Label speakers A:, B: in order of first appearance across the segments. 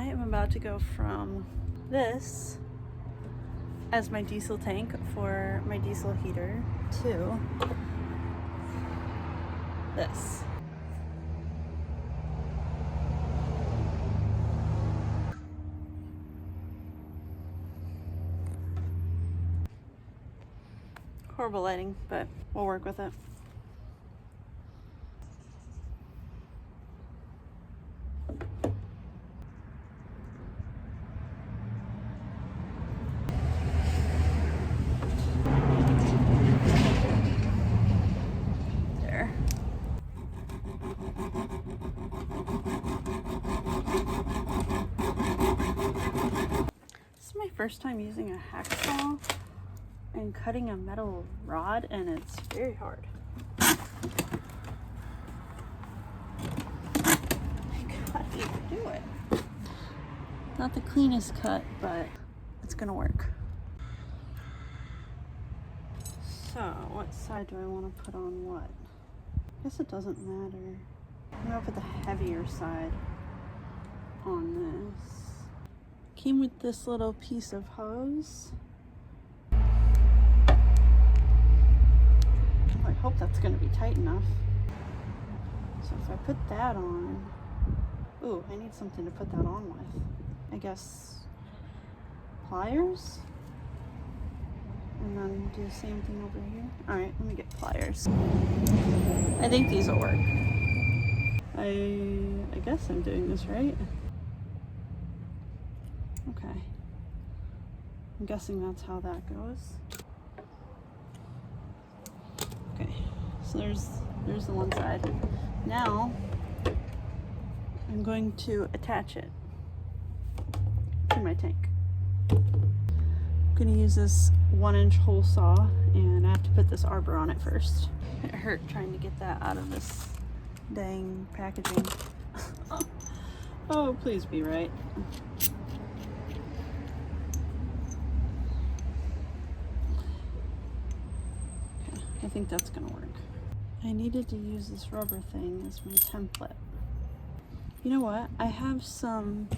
A: I am about to go from this as my diesel tank for my diesel heater to this. Horrible lighting, but we'll work with it. There. This is my first time using a hacksaw and cutting a metal rod, and it's very hard. I gotta do it. Not the cleanest cut, but it's gonna work. So, what side do I want to put on what? I guess it doesn't matter. I'm gonna put the heavier side on this. Came with this little piece of hose. I hope that's going to be tight enough. So if I put that on, ooh, I need something to put that on with. I guess pliers? And then do the same thing over here. Alright, let me get pliers. I think these will work. I guess I'm doing this right. Okay. I'm guessing that's how that goes. Okay, so there's the one side. Now I'm going to attach it to my tank. I'm gonna use this 1-inch hole saw, and I have to put this arbor on it first. It hurt trying to get that out of this dang packaging. Oh, please be right. I think that's gonna work. I needed to use this rubber thing as my template. You know what? I have some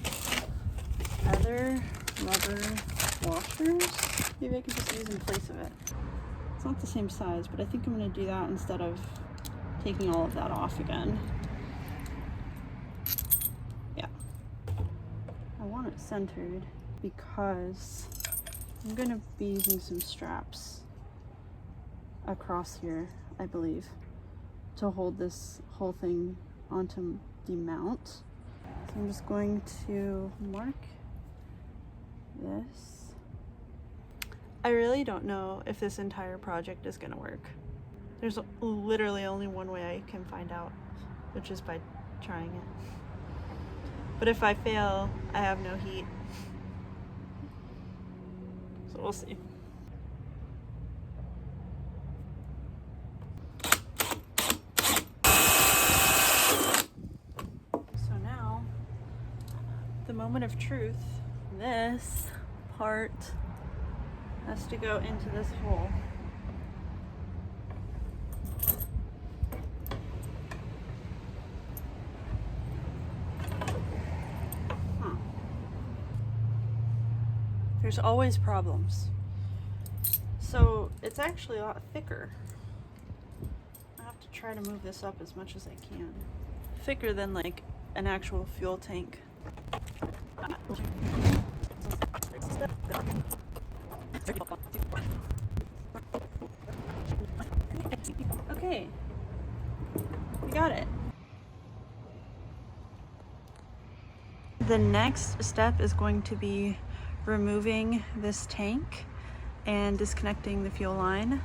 A: other rubber washers. Maybe I could just use in place of it. It's not the same size, but I think I'm gonna do that instead of taking all of that off again. Yeah. I want it centered because I'm gonna be using some straps across here, I believe, to hold this whole thing onto the mount. So I'm just going to mark this. I really don't know if this entire project is gonna work. There's literally only one way I can find out, which is by trying it. But if I fail, I have no heat. So we'll see. The moment of truth, this part has to go into this hole. There's always problems. So it's actually a lot thicker. I have to try to move this up as much as I can. Thicker than like an actual fuel tank. Okay, we got it. The next step is going to be removing this tank and disconnecting the fuel line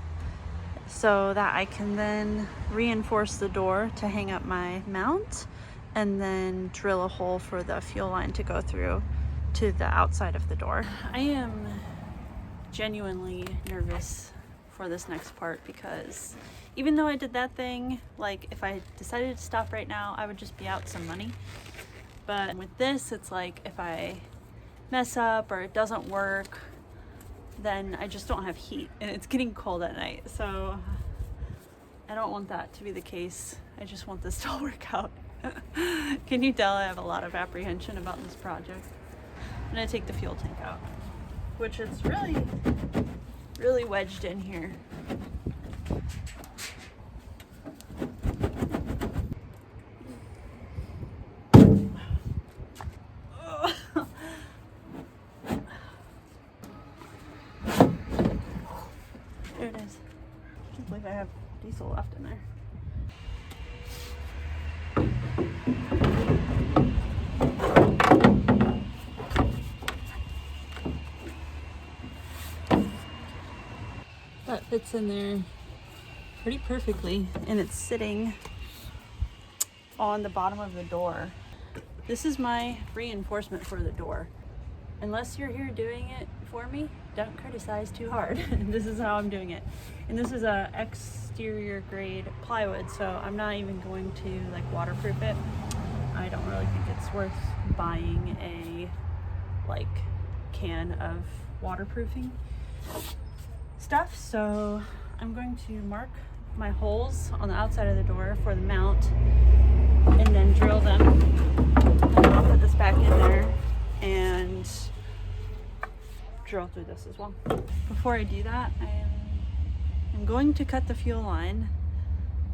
A: so that I can then reinforce the door to hang up my mount and then drill a hole for the fuel line to go through to the outside of the door. I am genuinely nervous for this next part because even though I did that thing, like if I decided to stop right now, I would just be out some money. But with this, it's like if I mess up or it doesn't work, then I just don't have heat and it's getting cold at night. So I don't want that to be the case. I just want this to all work out. Can you tell I have a lot of apprehension about this project? I'm gonna take the fuel tank out, which is really wedged in here. There it is. I can't believe I have diesel left in there. That fits in there pretty perfectly, and it's sitting on the bottom of the door. This is my reinforcement for the door. Unless you're here doing it for me, don't criticize too hard. This is how I'm doing it. And this is a exterior grade plywood, so I'm not even going to like waterproof it. I don't really think it's worth buying a like can of waterproofing stuff. So I'm going to mark my holes on the outside of the door for the mount and then drill them. And I'll put this back in there and drill through this as well. Before I do that, I'm going to cut the fuel line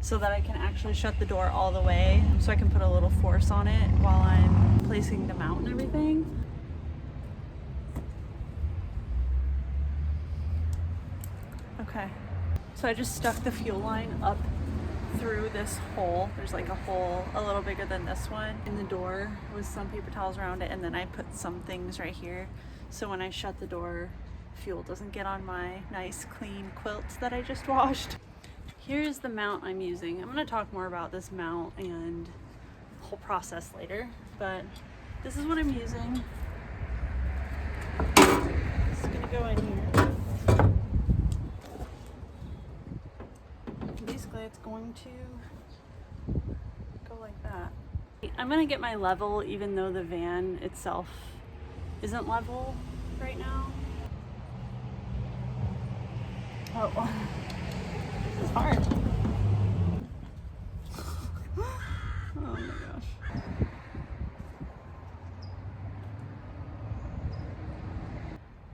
A: so that I can actually shut the door all the way, so I can put a little force on it while I'm placing the mount and everything. Okay, so I just stuck the fuel line up through this hole. There's like a hole a little bigger than this one in the door with some paper towels around it, and then I put some things right here so when I shut the door, fuel doesn't get on my nice clean quilt that I just washed. Here's the mount I'm using. I'm going to talk more about this mount and the whole process later, but this is what I'm using. It's going to go in here. Basically, it's going to go like that. I'm going to get my level even though the van itself isn't level right now. Oh, this is hard. Oh my gosh.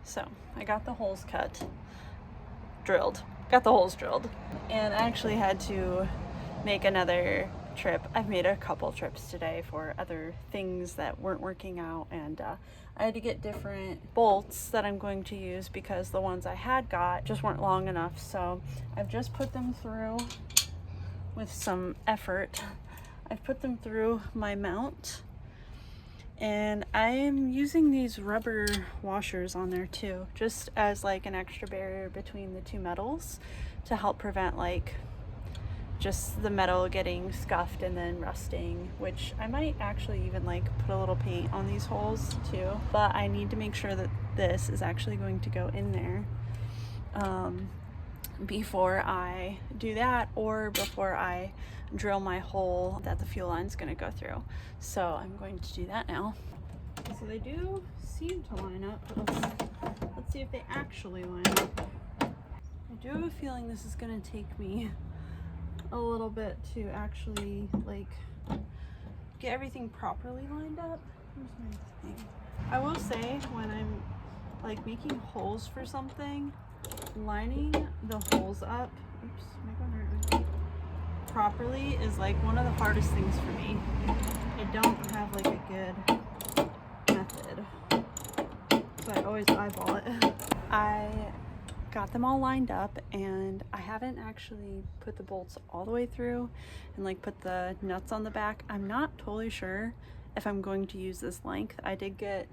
A: So I got the holes cut, got the holes drilled, and I actually had to make another trip. I've made a couple trips today for other things that weren't working out, and I had to get different bolts that I'm going to use because the ones I had got just weren't long enough. So I've just put them through with some effort. I've put them through my mount, and I'm using these rubber washers on there too, just as like an extra barrier between the two metals to help prevent like just the metal getting scuffed and then rusting, which I might actually even like put a little paint on these holes too, but I need to make sure that this is actually going to go in there before I do that, or before I drill my hole that the fuel line's going to go through. So I'm going to do that now. So they do seem to line up. Let's see if they actually line up. I do have a feeling this is going to take me a little bit to actually like get everything properly lined up. Here's my thing. I will say, when I'm like making holes for something, lining the holes up, oops, am I going the right way? Properly is like one of the hardest things for me. I don't have like a good method, so I always eyeball it. I got them all lined up, and I haven't actually put the bolts all the way through and like put the nuts on the back. I'm not totally sure if I'm going to use this length. I did get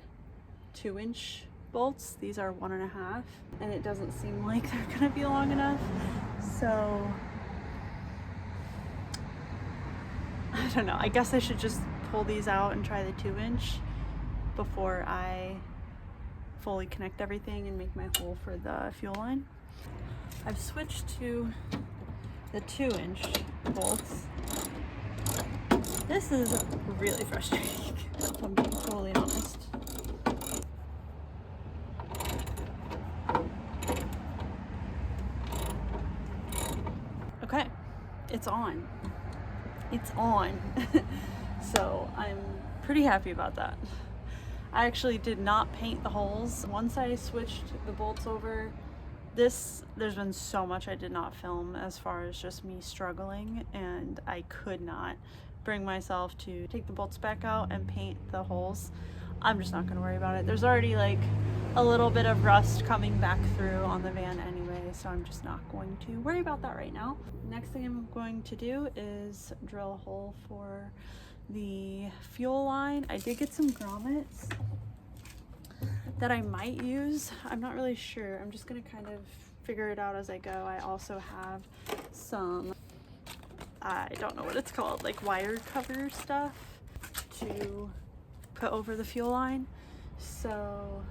A: 2-inch bolts. These are 1.5, and it doesn't seem like they're gonna be long enough. So I don't know. I guess I should just pull these out and try the 2-inch before I fully connect everything and make my hole for the fuel line. I've switched to the 2-inch bolts. This is really frustrating, if I'm being totally honest. Okay, it's on. It's on. So I'm pretty happy about that. I actually did not paint the holes. Once I switched the bolts over, there's been so much I did not film as far as just me struggling, and I could not bring myself to take the bolts back out and paint the holes. I'm just not going to worry about it. There's already like a little bit of rust coming back through on the van anyway, so I'm just not going to worry about that right now. Next thing I'm going to do is drill a hole for the fuel line. I did get some grommets that I might use. I'm not really sure. I'm just gonna kind of figure it out as I go. I also have some, I don't know what it's called, like wire cover stuff to put over the fuel line. So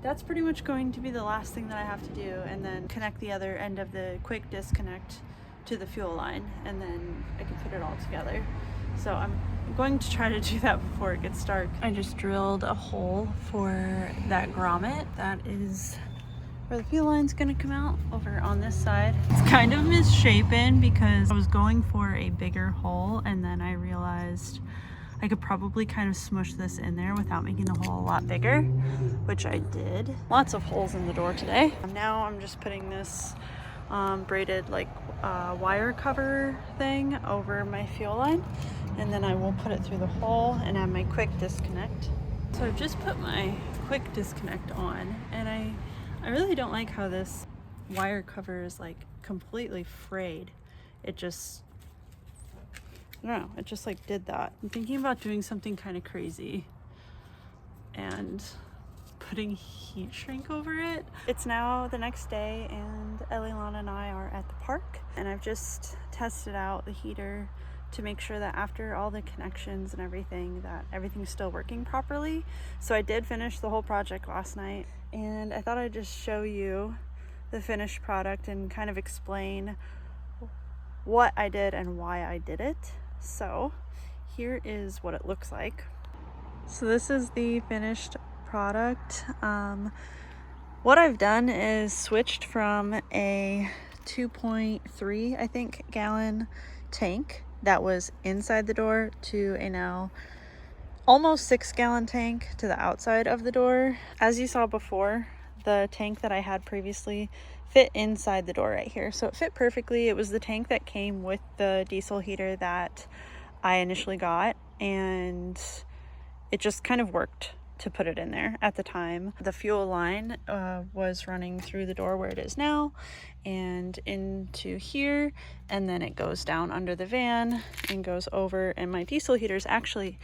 A: that's pretty much going to be the last thing that I have to do, and then connect the other end of the quick disconnect to the fuel line, and then I can put it all together. So I'm going to try to do that before it gets dark. I just drilled a hole for that grommet. That is where the fuel line's gonna come out, over on this side. It's kind of misshapen because I was going for a bigger hole, and then I realized I could probably kind of smush this in there without making the hole a lot bigger, which I did. Lots of holes in the door today. Now I'm just putting this braided like wire cover thing over my fuel line, and then I will put it through the hole and add my quick disconnect. So I've just put my quick disconnect on, and I really don't like how this wire cover is like completely frayed. It just, I don't know, it just like did that. I'm thinking about doing something kind of crazy and putting heat shrink over it. It's now the next day, and Eliana and I are at the park, and I've just tested out the heater to make sure that after all the connections and everything, that everything's still working properly. So I did finish the whole project last night, and I thought I'd just show you the finished product and kind of explain what I did and why I did it. So here is what it looks like. So this is the finished product. What I've done is switched from a 2.3, I think, gallon tank that was inside the door to a now almost 6-gallon tank to the outside of the door. As you saw before, the tank that I had previously fit inside the door right here, so it fit perfectly. It was the tank that came with the diesel heater that I initially got, and it just kind of worked to put it in there at the time. The fuel line was running through the door where it is now and into here, and then it goes down under the van and goes over, and my diesel heater is actually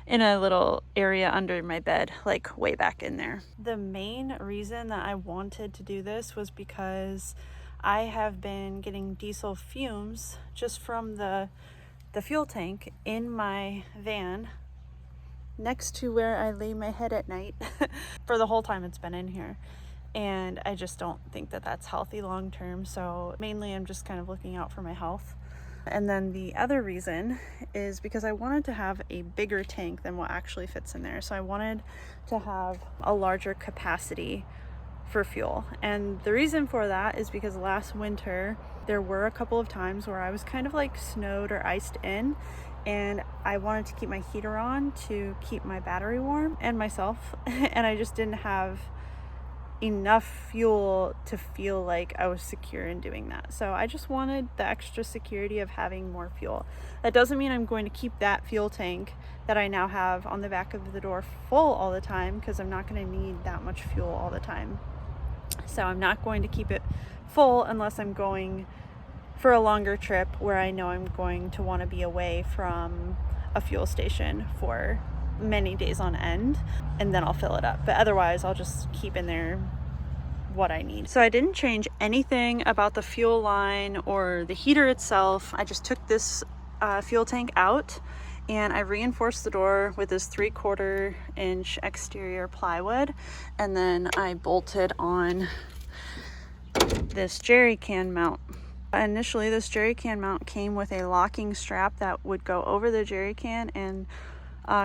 A: in a little area under my bed, like way back in there. The main reason that I wanted to do this was because I have been getting diesel fumes just from the fuel tank in my van next to where I lay my head at night for the whole time it's been in here, and I just don't think that that's healthy long term. So mainly I'm just kind of looking out for my health. And then the other reason is because I wanted to have a bigger tank than what actually fits in there. So I wanted to have a larger capacity for fuel, and the reason for that is because last winter there were a couple of times where I was kind of like snowed or iced in, and I wanted to keep my heater on to keep my battery warm and myself and I just didn't have enough fuel to feel like I was secure in doing that. So I just wanted the extra security of having more fuel. That doesn't mean I'm going to keep that fuel tank that I now have on the back of the door full all the time, because I'm not going to need that much fuel all the time. So I'm not going to keep it full unless I'm going for a longer trip where I know I'm going to want to be away from a fuel station for many days on end, and then I'll fill it up. But otherwise I'll just keep in there what I need. So I didn't change anything about the fuel line or the heater itself. I just took this fuel tank out, and I reinforced the door with this 3/4 inch exterior plywood, and then I bolted on this jerry can mount. Initially, this jerry can mount came with a locking strap that would go over the jerry can and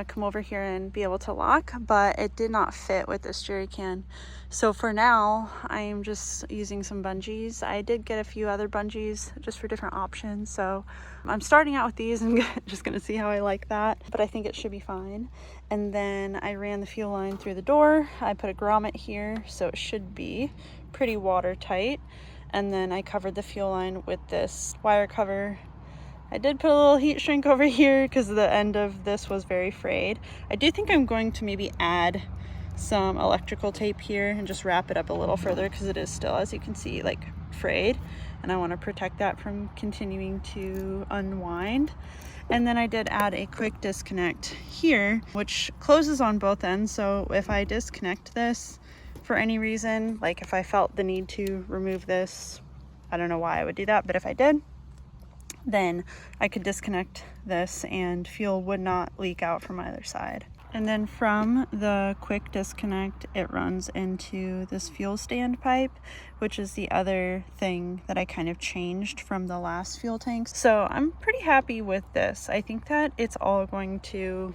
A: come over here and be able to lock, but it did not fit with this jerry can. So for now, I am just using some bungees. I did get a few other bungees just for different options. So I'm starting out with these and just gonna see how I like that, but I think it should be fine. And then I ran the fuel line through the door. I put a grommet here, so it should be pretty watertight. And then I covered the fuel line with this wire cover. I did put a little heat shrink over here because the end of this was very frayed. I do think I'm going to maybe add some electrical tape here and just wrap it up a little further because it is still, as you can see, like frayed, and I want to protect that from continuing to unwind. And then I did add a quick disconnect here, which closes on both ends. So if I disconnect this for any reason, like if I felt the need to remove this, I don't know why I would do that, but if I did, then I could disconnect this and fuel would not leak out from either side. And then from the quick disconnect, it runs into this fuel stand pipe, which is the other thing that I kind of changed from the last fuel tanks. So I'm pretty happy with this. I think that it's all going to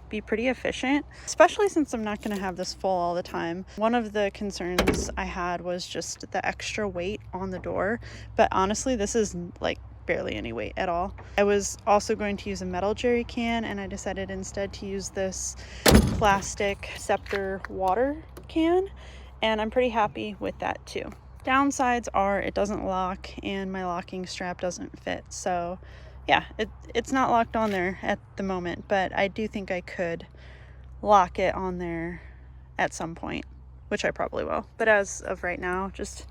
A: be pretty efficient, especially since I'm not going to have this full all the time. One of the concerns I had was just the extra weight on the door, but honestly, this is like barely any weight at all. I was also going to use a metal jerry can, and I decided instead to use this plastic Scepter water can, and I'm pretty happy with that too. Downsides are it doesn't lock and my locking strap doesn't fit. So yeah, it's not locked on there at the moment, but I do think I could lock it on there at some point, which I probably will. But as of right now, just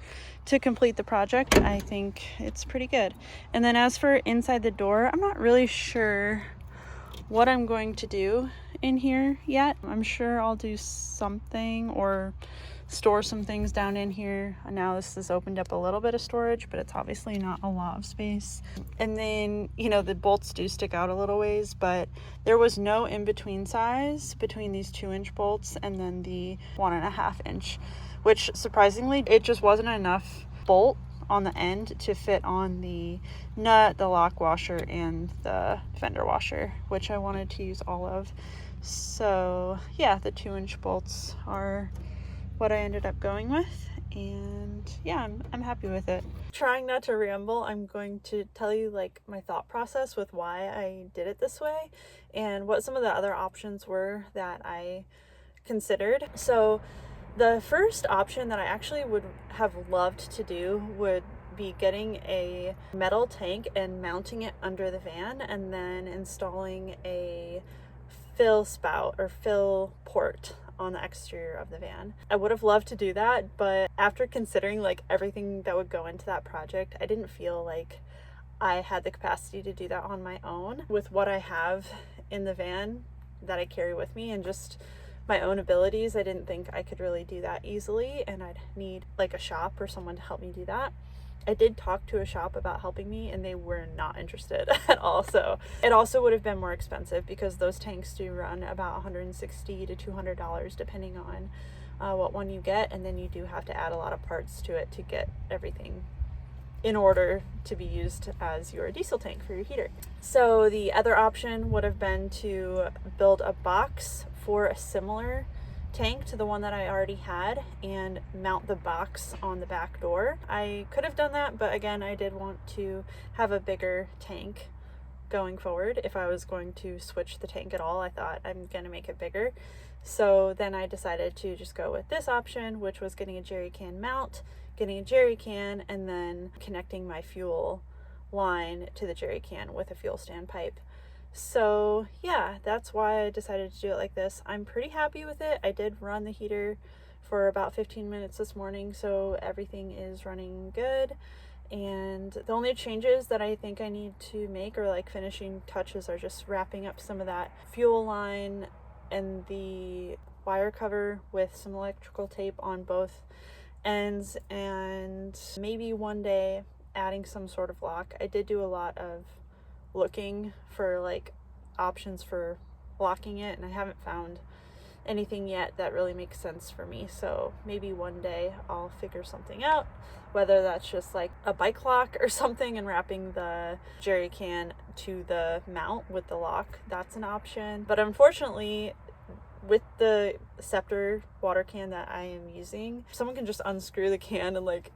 A: to complete the project, I think it's pretty good. And then as for inside the door, I'm not really sure what I'm going to do in here yet. I'm sure I'll do something or store some things down in here. Now this has opened up a little bit of storage, but it's obviously not a lot of space. And then, you know, the bolts do stick out a little ways, but there was no in-between size between these 2-inch bolts and then the 1.5-inch, which surprisingly, it just wasn't enough bolt on the end to fit on the nut, the lock washer, and the fender washer, which I wanted to use all of. So yeah, the 2-inch bolts are what I ended up going with, and yeah, I'm happy with it. Trying not to ramble, I'm going to tell you like my thought process with why I did it this way and what some of the other options were that I considered. So the first option that I actually would have loved to do would be getting a metal tank and mounting it under the van and then installing a fill spout or fill port on the exterior of the van. I would have loved to do that, but after considering like everything that would go into that project, I didn't feel like I had the capacity to do that on my own with what I have in the van that I carry with me and just my own abilities. I didn't think I could really do that easily, and I'd need like a shop or someone to help me do that. I did talk to a shop about helping me and they were not interested at all. So it also would have been more expensive because those tanks do run about $160 to $200 depending on what one you get. And then you do have to add a lot of parts to it to get everything in order to be used as your diesel tank for your heater. So the other option would have been to build a box for a similar tank to the one that I already had and mount the box on the back door. I could have done that, but again, I did want to have a bigger tank going forward. If I was going to switch the tank at all, I thought I'm going to make it bigger. So then I decided to just go with this option, which was getting a jerry can mount, getting a jerry can, and then connecting my fuel line to the jerry can with a fuel stand pipe. So yeah, that's why I decided to do it like this. I'm pretty happy with it. I did run the heater for about 15 minutes this morning, so everything is running good. And the only changes that I think I need to make, or like finishing touches, are just wrapping up some of that fuel line and the wire cover with some electrical tape on both ends, and maybe one day adding some sort of lock. I did do a lot of looking for like options for locking it, and I haven't found anything yet that really makes sense for me. So maybe one day I'll figure something out, whether that's just like a bike lock or something and wrapping the jerry can to the mount with the lock. That's an option. But unfortunately, with the Scepter water can that I am using, someone can just unscrew the can and like,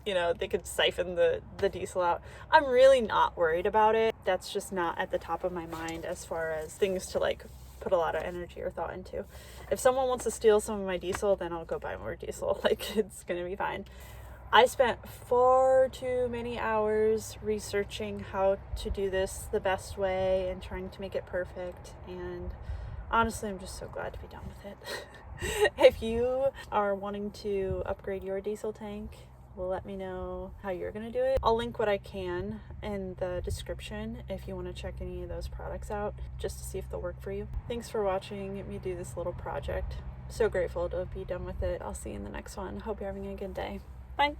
A: you know, they could siphon the diesel out. I'm really not worried about it. That's just not at the top of my mind as far as things to like put a lot of energy or thought into. If someone wants to steal some of my diesel, then I'll go buy more diesel. Like, it's gonna be fine. I spent far too many hours researching how to do this the best way and trying to make it perfect, and honestly, I'm just so glad to be done with it. If you are wanting to upgrade your diesel tank, let me know how you're gonna do it. I'll link what I can in the description if you want to check any of those products out, just to see if they'll work for you. Thanks for watching me do this little project. So grateful to be done with it. I'll see you in the next one. Hope you're having a good day. Bye.